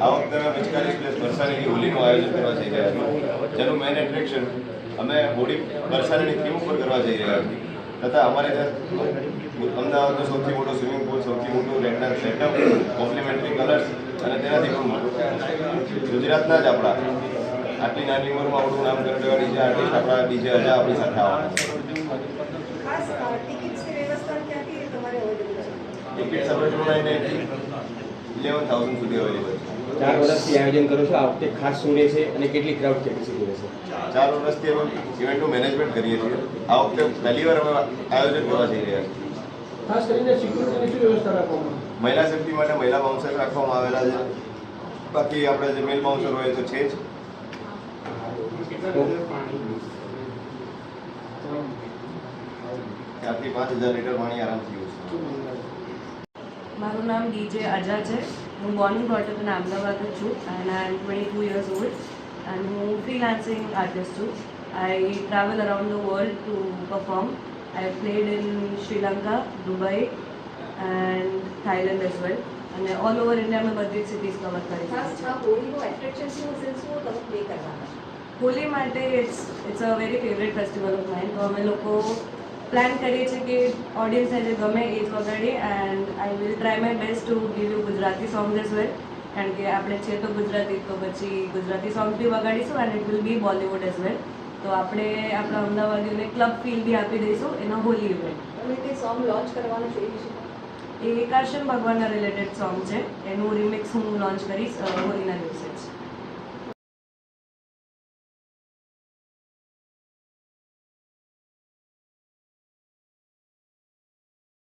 આ વખતે અમે 45 પ્લસ વરસાદની હોલીનું આયોજન કરવા જઈ રહ્યા છીએ, જેનું મેઇન એટ્રેક્શન અમે હોળી વરસાદની થીમ ઉપર કરવા જઈ રહ્યા છીએ તથા અમારે ત્યાં અમદાવાદનો સૌથી મોટો સ્વિમિંગ પુલ, સૌથી મોટું રેન્ડર સેટઅપ, કોમ્પ્લિમેન્ટરી કલર્સ અને તેનાથી પણ મોટું ગુજરાતના જ આપણા આટલી નાની ઉંમરમાં આપણું નામ કરેલા ડીજે આર્ટિસ્ટ આપણા ડીજે અજા આપણી સાથે આવવાના ટિકિટ્સ અવેલેબલ છે. 11,000 સુધી અવેલેબલ છે. 4 વર્ષથી આયોજન કરો છો, આ વખતે ખાસ શું રહેશે અને કેટલી ક્રાઉડ કેપેસિટી રહેશે? 4 વર્ષથી અમે ઇવેન્ટનું મેનેજમેન્ટ કરીએ છીએ. આ વખતે પહેલી વાર અમે આયોજન કરવા જઈ રહ્યા છીએ. ખાસ કરીને સિક્યુરિટીની શું વ્યવસ્થા રાખવામાં? મહિલા સેફટી માટે મહિલા બાઉન્સર રાખવામાં આવેલા છે. બાકી આપણે જે મેલ બાઉન્સર હોય તો છે જ. ત્યારથી 5,000 લીટર પાણી આરામથી યુઝ થાય. મારું નામ ડીજે અજા છે. હું born and brought up in Ahmedabad જ છું and I am 22 years old એન્ડ હું ફ્રીલાન્સિંગ આર્ટિસ્ટ છું. I travel around the world to perform. I played in Sri Lanka, Dubai and Thailand as well અને ઓલ ઓવર ઇન્ડિયા મેં બધી જ સિટીઝ કવર કરી છે. હોલી માટે it's a very favourite festival of mine. તો અમે લોકો પ્લાન કરીએ છીએ કે ઓડિયન્સને જે ગમે એ જ વગાડીએ and I will try my best to give you Gujarati songs as well, કારણ કે આપણે છે તો ગુજરાતી, તો પછી ગુજરાતી સોંગ્સ બી વગાડીશું and it will be Bollywood as well. તો આપણે આપણા અમદાવાદીઓને ક્લબ ફીલ બી આપી દઈશું એનો હોલી ઇવેન્ટ. તમે કંઈ સોંગ લોન્ચ કરવાનું છે એ વિશે? એ કરશન ભગવાનના રિલેટેડ સોંગ છે, એનું રિમિક્સ હું લોન્ચ કરીશ હોલીના દિવસે જ.